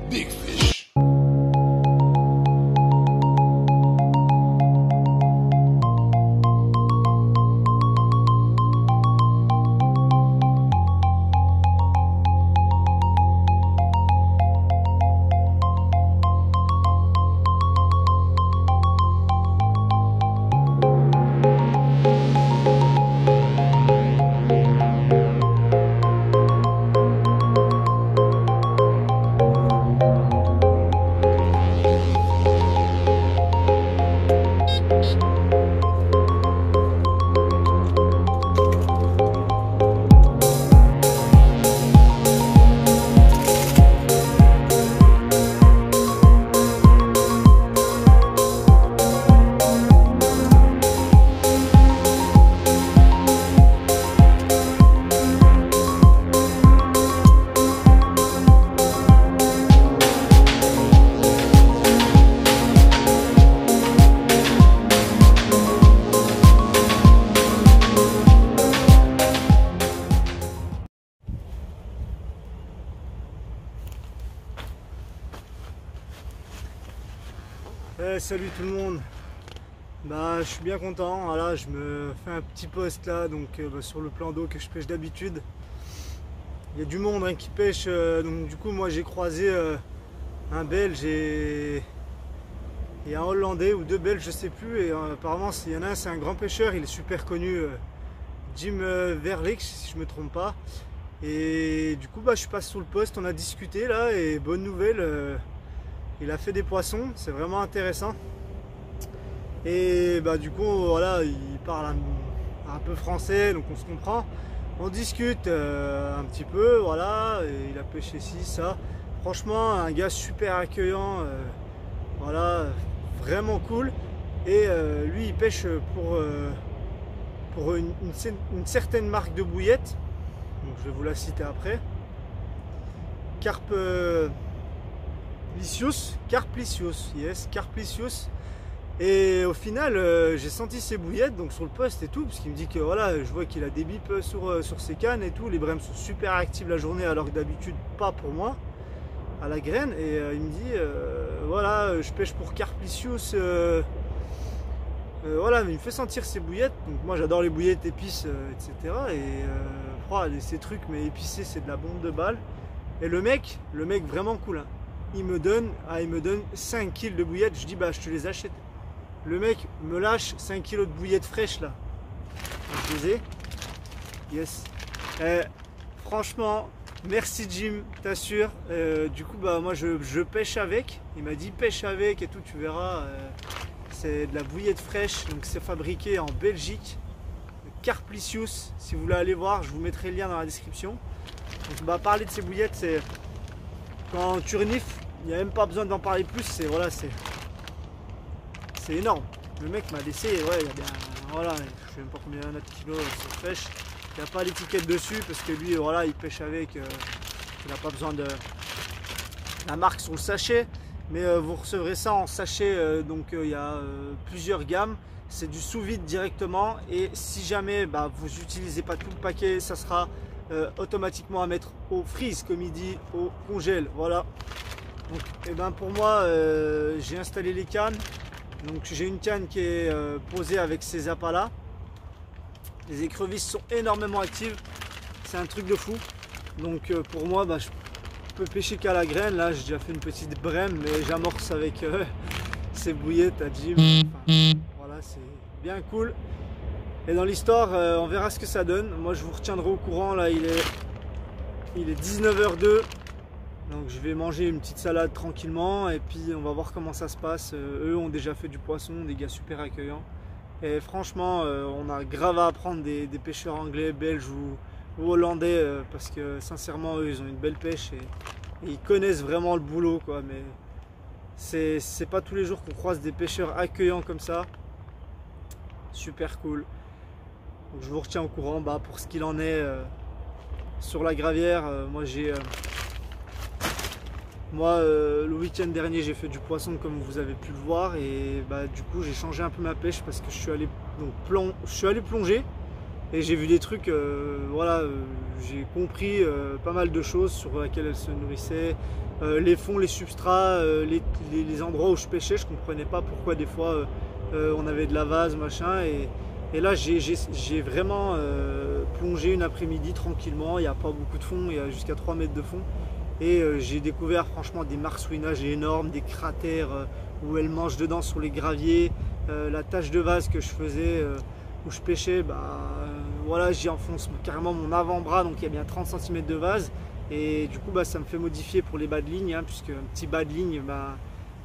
Big fish. Salut tout le monde, je suis bien content. Voilà, je me fais un petit post là donc sur le plan d'eau que je pêche d'habitude. Il y a du monde qui pêche, donc du coup moi j'ai croisé un Belge et un Hollandais ou deux Belges, je sais plus, et apparemment il y en a un, c'est un grand pêcheur, il est super connu, Jim Verlich si je me trompe pas, et du coup je suis passé sur le post, on a discuté là et bonne nouvelle, il a fait des poissons, c'est vraiment intéressant. Et du coup voilà, il parle un peu français, donc on se comprend. On discute un petit peu, voilà, et il a pêché ci, ça. Franchement, un gars super accueillant, voilà, vraiment cool. Et lui, il pêche pour une certaine marque de bouillette. Donc je vais vous la citer après. Carplicius, yes, Carplicius. Et au final, j'ai senti ses bouillettes donc sur le post et tout, parce qu'il me dit que voilà, je vois qu'il a des bips sur ses cannes et tout. Les brèmes sont super actives la journée, alors que d'habitude pas pour moi, à la graine. Et il me dit voilà, je pêche pour Carplicius. Voilà, mais il me fait sentir ses bouillettes. Donc moi j'adore les bouillettes épices, etc. Et ces trucs mais épicés, c'est de la bombe de balle. Et le mec vraiment cool, hein. Il me donne 5 kg de bouillettes, je dis je te les achète. Le mec me lâche 5 kg de bouillettes fraîches là. Je les ai. Yes. Franchement, merci Jim, t'assures. Du coup moi je pêche avec. Il m'a dit pêche avec et tout, tu verras. C'est de la bouillette fraîche, donc c'est fabriqué en Belgique. Carplicius, si vous voulez aller voir, je vous mettrai le lien dans la description. Donc parler de ces bouillettes, c'est quand tu renifles, il n'y a même pas besoin d'en parler plus, c'est énorme. Le mec m'a laissé, ouais, il y a bien, voilà, je sais même pas combien il y en a de kilos, c'est fraîche. Il n'y a pas l'étiquette dessus parce que lui, voilà, il pêche avec, il n'a pas besoin de la marque sur le sachet. Mais vous recevrez ça en sachet, donc il y a plusieurs gammes. C'est du sous-vide directement, et si jamais vous n'utilisez pas tout le paquet, ça sera automatiquement à mettre au freeze, comme il dit, au congèle. Voilà. Donc pour moi, j'ai installé les cannes. Donc j'ai une canne qui est posée avec ces appâts là. Les écrevisses sont énormément actives, c'est un truc de fou. Donc pour moi, je peux pêcher qu'à la graine. Là j'ai déjà fait une petite brème, mais j'amorce avec ces bouillettes à Jim. Enfin, voilà, c'est bien cool. Et dans l'histoire, on verra ce que ça donne. Moi je vous retiendrai au courant. Là il est 19h02. Donc je vais manger une petite salade tranquillement, et puis on va voir comment ça se passe. Eux ont déjà fait du poisson, des gars super accueillants. Et franchement, on a grave à apprendre des pêcheurs anglais, belges ou hollandais, parce que sincèrement, eux, ils ont une belle pêche et ils connaissent vraiment le boulot, quoi. Mais c'est pas tous les jours qu'on croise des pêcheurs accueillants comme ça. Super cool. Donc je vous retiens au courant pour ce qu'il en est sur la gravière. Moi, le week-end dernier, j'ai fait du poisson comme vous avez pu le voir, et du coup j'ai changé un peu ma pêche parce que je suis allé plonger. Et j'ai vu des trucs, voilà, j'ai compris pas mal de choses sur lesquelles elles se nourrissaient. Les fonds, les substrats, les endroits où je pêchais, je comprenais pas pourquoi des fois on avait de la vase, machin. Et là, j'ai vraiment plongé une après-midi tranquillement. Il n'y a pas beaucoup de fond, il y a jusqu'à 3 mètres de fond. Et j'ai découvert franchement des marsouinages énormes, des cratères où elles mangent dedans sur les graviers. La tâche de vase que je faisais, où je pêchais, voilà, j'y enfonce carrément mon avant-bras, donc il y a bien 30 cm de vase. Et du coup, ça me fait modifier pour les bas de ligne, hein, puisque un petit bas de ligne,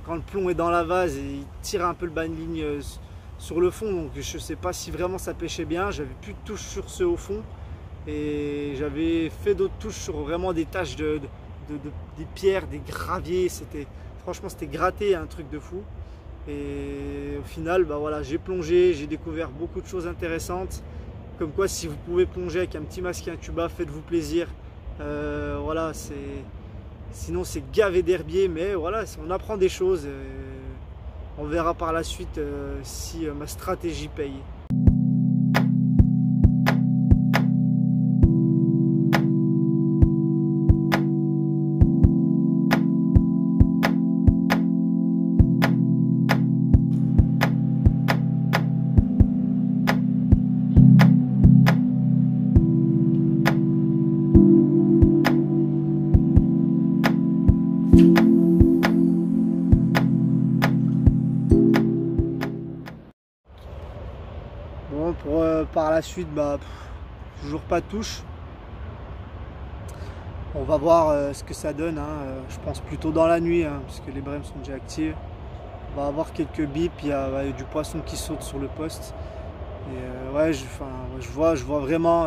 quand le plomb est dans la vase, il tire un peu le bas de ligne sur le fond. Donc je ne sais pas si vraiment ça pêchait bien. J'avais plus de touches sur ce au fond. Et j'avais fait d'autres touches sur vraiment des taches des pierres, des graviers. Franchement, c'était gratté, un truc de fou. Et au final, voilà, j'ai plongé, j'ai découvert beaucoup de choses intéressantes. Comme quoi, si vous pouvez plonger avec un petit masque et un tuba, faites-vous plaisir. Voilà, sinon c'est gavé d'herbier, mais voilà, on apprend des choses. On verra par la suite si ma stratégie paye. Bon, par la suite, toujours pas de touche. On va voir ce que ça donne, hein. Je pense plutôt dans la nuit, hein, puisque les brèmes sont déjà actives. On va avoir quelques bips, il y a du poisson qui saute sur le poste. Et ouais, je vois vraiment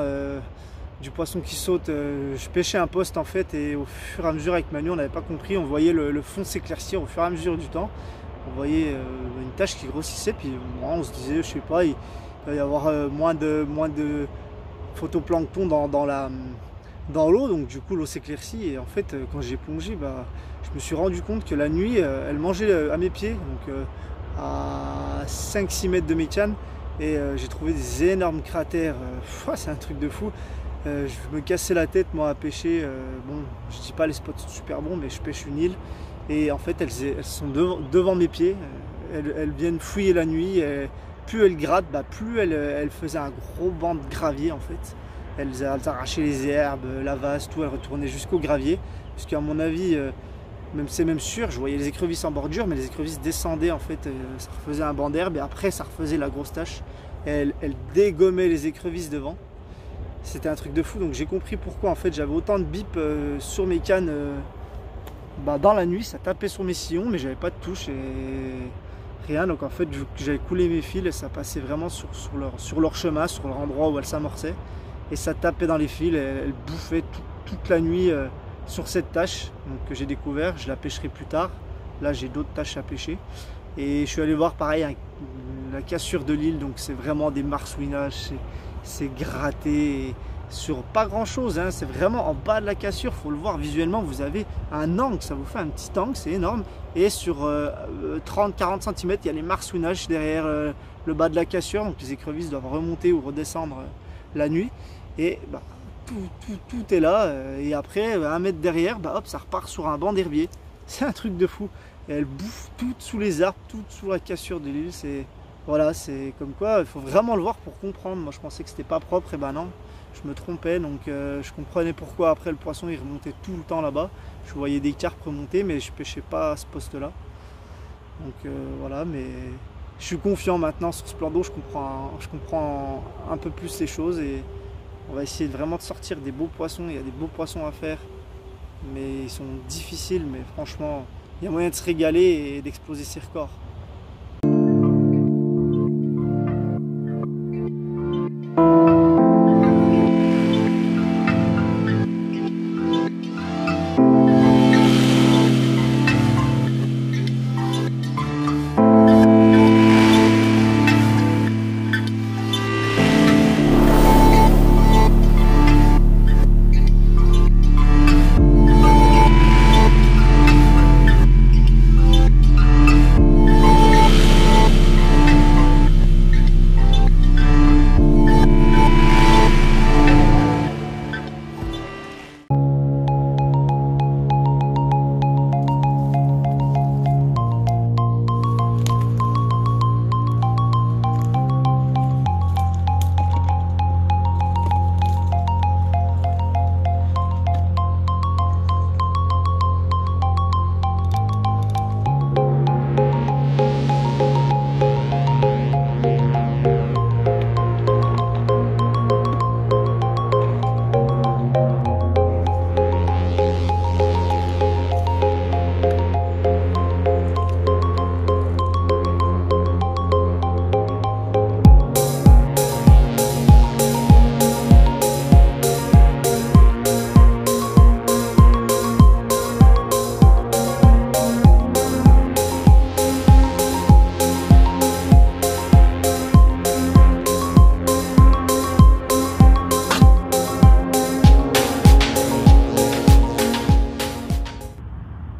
du poisson qui saute. Je pêchais un poste en fait, et au fur et à mesure avec Manu, on n'avait pas compris, on voyait le fond s'éclaircir au fur et à mesure du temps. On voyait une tache qui grossissait, puis on se disait, je sais pas, il va y avoir moins de phytoplancton dans l'eau, donc du coup l'eau s'éclaircit. Et en fait, quand j'ai plongé, je me suis rendu compte que la nuit, elle mangeait à mes pieds, donc à 5-6 mètres de mes cannes. Et j'ai trouvé des énormes cratères. C'est un truc de fou. Je me cassais la tête moi à pêcher. Bon, je dis pas les spots sont super bons, mais je pêche une île. Et en fait, elles sont devant mes pieds. Elles viennent fouiller la nuit. Plus elles grattent, plus elles faisaient un gros banc de gravier en fait. Elles arrachaient les herbes, la vase, tout. Elles retournaient jusqu'au gravier. Parce qu'à mon avis, c'est même sûr, je voyais les écrevisses en bordure, mais les écrevisses descendaient en fait. Ça refaisait un banc d'herbe et après ça refaisait la grosse tache. Elles dégommaient les écrevisses devant. C'était un truc de fou. Donc j'ai compris pourquoi en fait j'avais autant de bips sur mes cannes. Dans la nuit, ça tapait sur mes sillons, mais j'avais pas de touche et rien. Donc en fait, vu que j'avais coulé mes fils, ça passait vraiment sur leur chemin, sur l'endroit où elles s'amorçaient. Et ça tapait dans les fils, elles bouffaient toute la nuit sur cette tâche que j'ai découvert. Je la pêcherai plus tard. Là, j'ai d'autres tâches à pêcher. Et je suis allé voir pareil la cassure de l'île. Donc c'est vraiment des marsouinages, c'est gratté. Sur pas grand chose, hein. C'est vraiment en bas de la cassure, il faut le voir visuellement, vous avez un angle, ça vous fait un petit angle, c'est énorme. Et sur 30-40 cm, il y a les marsouinages derrière le bas de la cassure, donc les écrevisses doivent remonter ou redescendre la nuit. Et tout est là, et après, 1 mètre derrière, hop, ça repart sur un banc d'herbier. C'est un truc de fou. Et elle bouffe tout sous les arbres, tout sous la cassure de l'île. Voilà, c'est comme quoi, il faut vraiment le voir pour comprendre. Moi, je pensais que c'était pas propre, et non. Je me trompais, donc je comprenais pourquoi après le poisson il remontait tout le temps là-bas. Je voyais des carpes remonter, mais je pêchais pas à ce poste-là. Donc voilà, mais je suis confiant maintenant sur ce plan d'eau, je comprends un peu plus les choses et on va essayer vraiment de sortir des beaux poissons. Il y a des beaux poissons à faire, mais ils sont difficiles, mais franchement, il y a moyen de se régaler et d'exploser ses records.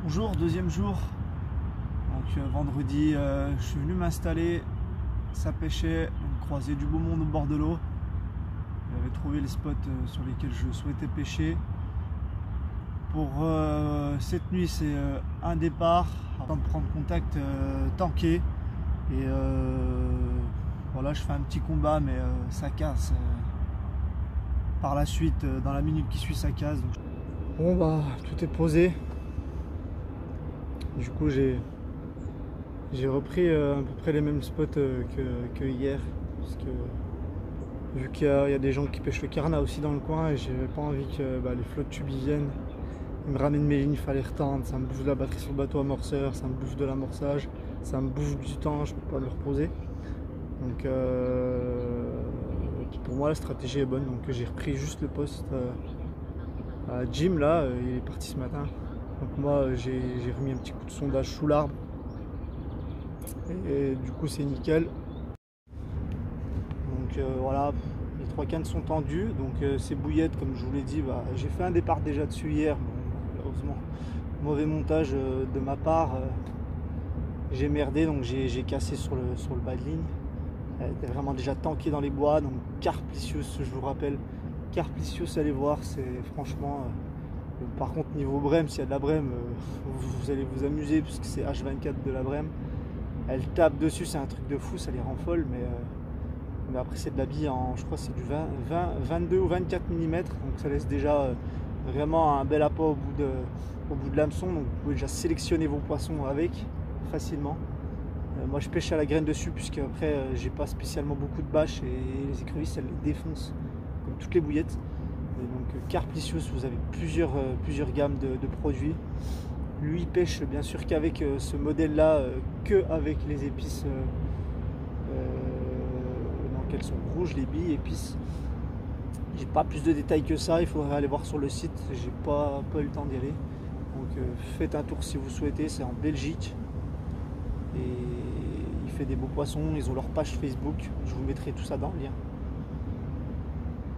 Bonjour, deuxième jour. Donc vendredi, je suis venu m'installer. Ça pêchait, une croisée du beau monde au bord de l'eau. J'avais trouvé les spots sur lesquels je souhaitais pêcher. Pour cette nuit, c'est un départ avant de prendre contact tanké. Et voilà, je fais un petit combat, mais ça casse. Par la suite, dans la minute qui suit, ça casse. Donc... Bon bah, tout est posé. Du coup, j'ai repris à peu près les mêmes spots que hier, parce que vu qu'il y a des gens qui pêchent le carnat aussi dans le coin, et j'avais pas envie que les flottes tubes viennent. Ils me ramènent mes lignes, il fallait retendre, ça me bouffe de la batterie sur le bateau amorceur, ça me bouffe de l'amorçage, ça me bouffe du temps, je peux pas me reposer. Donc pour moi la stratégie est bonne, donc j'ai repris juste le poste à Jim là, il est parti ce matin. Donc moi j'ai remis un petit coup de sondage sous l'arbre. Et du coup c'est nickel. Donc voilà, les 3 cannes sont tendues. Donc ces bouillettes, comme je vous l'ai dit, j'ai fait un départ déjà dessus hier. Bon, malheureusement, mauvais montage de ma part. J'ai merdé, donc j'ai cassé sur le bas de ligne. Elle était vraiment déjà tankée dans les bois. Donc Carplicius, je vous rappelle, Carplicius, allez voir, c'est franchement... par contre niveau brème, s'il y a de la brème, vous allez vous amuser puisque c'est H24 de la brème. Elle tape dessus, c'est un truc de fou, ça les rend folles, mais après c'est de la bille en, je crois c'est du 22 ou 24 mm, donc ça laisse déjà vraiment un bel appât au bout de l'hameçon, donc vous pouvez déjà sélectionner vos poissons avec facilement. Moi je pêche à la graine dessus puisque après j'ai pas spécialement beaucoup de bâches et les écrevisses elles les défoncent comme toutes les bouillettes. Et donc Carplicius, vous avez plusieurs gammes de produits. Lui il pêche bien sûr qu'avec ce modèle là, que avec les épices, donc elles sont rouges, les billes épices. J'ai pas plus de détails que ça, il faudrait aller voir sur le site, j'ai pas eu le temps d'y aller. Donc faites un tour si vous souhaitez, c'est en Belgique. Et il fait des beaux poissons, ils ont leur page Facebook, je vous mettrai tout ça dans le lien.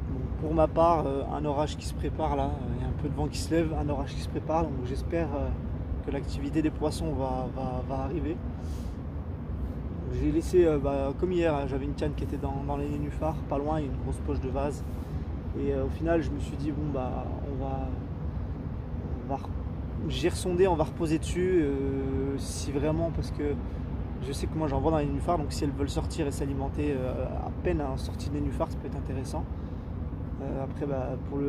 Donc pour ma part, un orage qui se prépare là, il y a un peu de vent qui se lève, un orage qui se prépare, donc j'espère que l'activité des poissons va arriver. J'ai laissé, comme hier, hein, j'avais une canne qui était dans les nénuphars, pas loin, il y a une grosse poche de vase. Et au final, je me suis dit, bon, bah, j'ai ressondé, on va reposer dessus, si vraiment, parce que je sais que moi j'en vends dans les nénuphars, donc si elles veulent sortir et s'alimenter à peine en sortie de nénuphars, ça peut être intéressant. Après, pour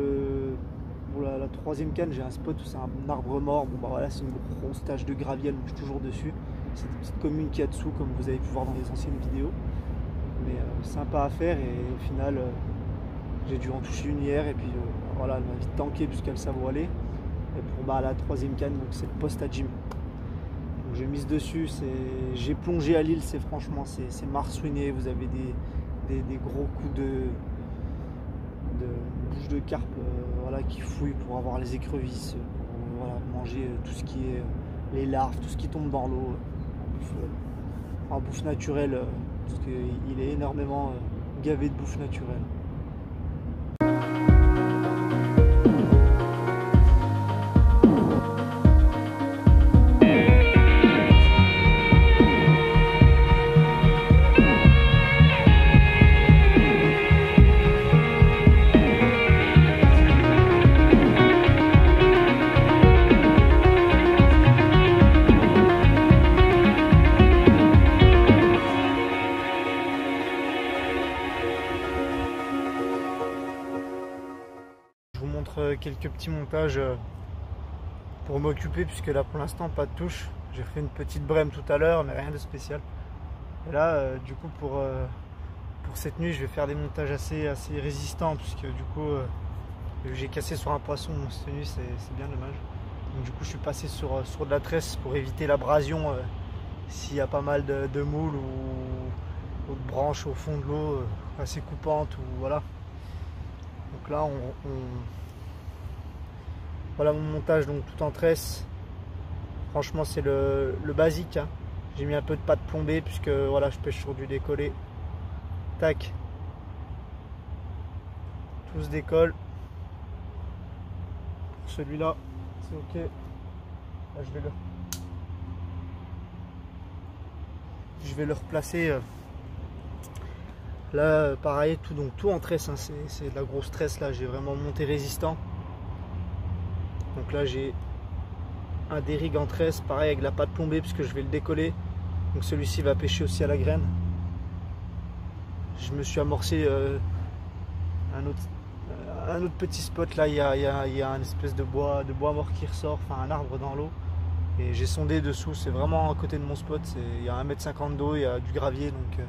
la 3e canne, j'ai un spot où c'est un arbre mort. Bon, bah voilà, c'est une grosse tache de gravier, elle bouge toujours dessus. C'est une petite commune qui est dessous, comme vous avez pu voir dans les anciennes vidéos. Mais sympa à faire, et au final, j'ai dû en toucher une hier, et puis voilà, elle m'a vite tanké puisqu'elle savait où aller. Et pour la 3e canne, donc c'est le poste à Jim. Donc j'ai mise dessus, j'ai plongé à l'île, franchement, c'est marsouiné, vous avez des gros coups de bouche de carpe voilà, qui fouillent pour avoir les écrevisses, pour manger tout ce qui est les larves, tout ce qui tombe dans l'eau en bouffe naturelle, parce qu'il est énormément gavé de bouffe naturelle. Quelques petits montages pour m'occuper, puisque là pour l'instant pas de touche. J'ai fait une petite brème tout à l'heure, mais rien de spécial. Et là du coup pour cette nuit je vais faire des montages assez résistants, puisque du coup j'ai cassé sur un poisson cette nuit, c'est bien dommage. Donc du coup je suis passé sur de la tresse pour éviter l'abrasion s'il y a pas mal de moules ou de branches au fond de l'eau assez coupantes, ou voilà. Donc là voilà mon montage, donc tout en tresse. Franchement c'est le basique, hein. J'ai mis un peu de pâte plombée puisque voilà, je pêche sur du décollé. Tac, tout se décolle. Celui-là c'est ok. Là, je vais le replacer. Là, pareil, tout en tresse, hein, c'est de la grosse tresse. Là, j'ai vraiment monté résistant. Donc là, j'ai un dérigue en tresse, pareil avec la pâte plombée, puisque je vais le décoller. Donc celui-ci va pêcher aussi à la graine. Je me suis amorcé un autre petit spot. Là, il y a une espèce de bois mort qui ressort, enfin un arbre dans l'eau. Et j'ai sondé dessous, c'est vraiment à côté de mon spot. Il y a 1,50 m d'eau, il y a du gravier. Donc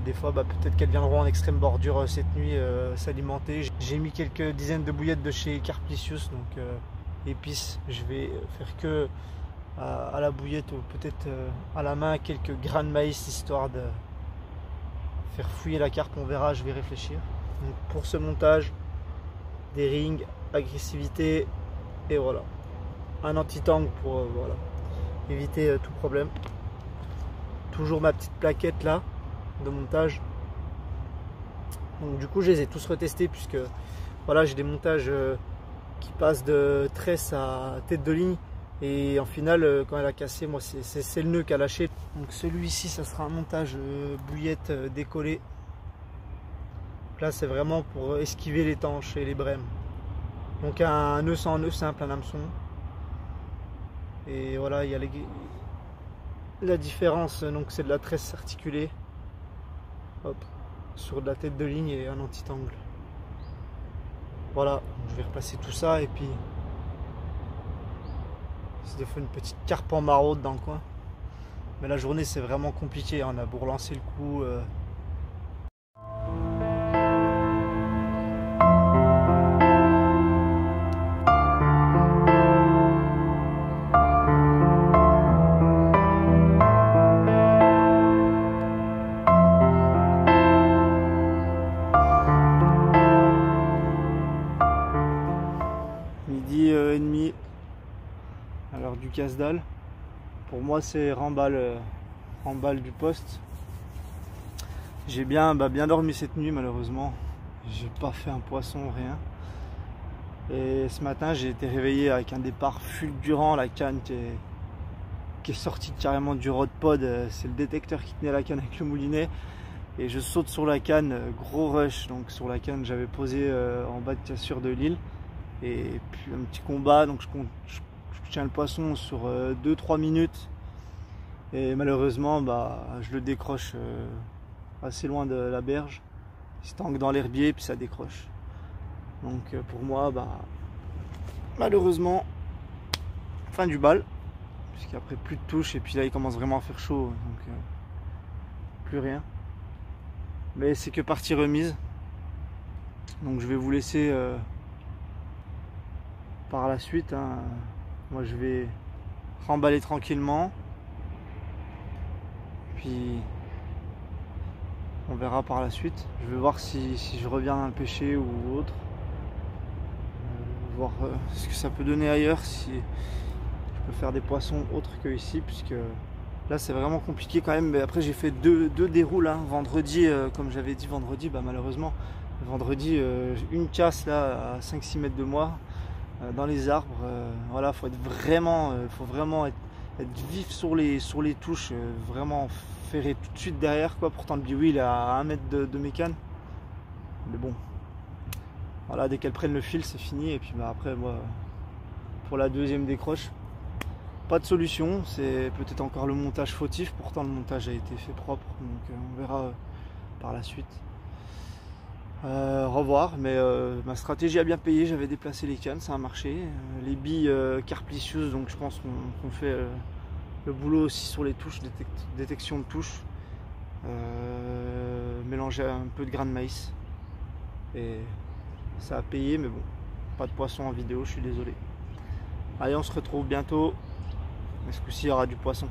des fois, peut-être qu'elles viendront en extrême bordure cette nuit s'alimenter. J'ai mis quelques dizaines de bouillettes de chez Carplicius, donc épices. Je vais faire que à la bouillette ou peut-être à la main quelques grains de maïs, histoire de faire fouiller la carpe. On verra, je vais réfléchir. Donc pour ce montage, des rings, agressivité et voilà. Un anti-tangle pour voilà, éviter tout problème. Toujours ma petite plaquette là de montage. Donc du coup je les ai tous retestés, puisque voilà, j'ai des montages qui passent de tresse à tête de ligne, et en finale quand elle a cassé, moi c'est le nœud qui a lâché. Donc celui-ci, ça sera un montage bouillette décollé. Là c'est vraiment pour esquiver les tanches et les brèmes. Donc un nœud sans nœud simple, un hameçon. Et voilà, il y a la différence, donc c'est de la tresse articulée. Hop, sur de la tête de ligne et un anti-tangle. Voilà, je vais replacer tout ça, et puis c'est des fois une petite carpe en maraude dans le coin. Mais la journée c'est vraiment compliqué, on a beau relancer le coup. Midi et demi à l'heure du casse-dalle. Pour moi c'est remballe du poste. J'ai bien dormi cette nuit, malheureusement. J'ai pas fait un poisson, rien. Et ce matin j'ai été réveillé avec un départ fulgurant. La canne qui est sortie carrément du rod pod. C'est le détecteur qui tenait la canne avec le moulinet. Et je saute sur la canne, gros rush. Donc sur la canne j'avais posé en bas de cassure de l'île. Et puis un petit combat, donc je tiens le poisson sur 2-3 minutes. Et malheureusement je le décroche assez loin de la berge. Il se tangue dans l'herbier, puis ça décroche. Donc pour moi, malheureusement, fin du bal, puisqu'après plus de touches, et puis là il commence vraiment à faire chaud, donc plus rien. Mais c'est que partie remise. Donc je vais vous laisser par la suite, hein. Moi je vais remballer tranquillement, puis on verra par la suite. Je vais voir si je reviens à pêcher ou autre, voir ce que ça peut donner ailleurs, si je peux faire des poissons autres que ici, puisque là c'est vraiment compliqué quand même. Mais après j'ai fait deux déroules, hein. Vendredi, comme j'avais dit vendredi, malheureusement vendredi une casse là à 5-6 mètres de moi, dans les arbres. Voilà, faut vraiment être vif sur les touches, vraiment ferrer tout de suite derrière, quoi. Pourtant le biwi il est à 1 mètre de mes cannes, mais bon, voilà, dès qu'elles prennent le fil c'est fini. Et puis après, moi pour la deuxième décroche, pas de solution, c'est peut-être encore le montage fautif. Pourtant le montage a été fait propre, donc on verra par la suite. Revoir, mais ma stratégie a bien payé. J'avais déplacé les cannes, ça a marché. Les billes Carplicius, donc je pense qu'on fait le boulot aussi sur les touches, détection de touches. Mélanger un peu de grains de maïs, et ça a payé. Mais bon, pas de poisson en vidéo, je suis désolé. Allez, on se retrouve bientôt, mais ce coup-ci il y aura du poisson.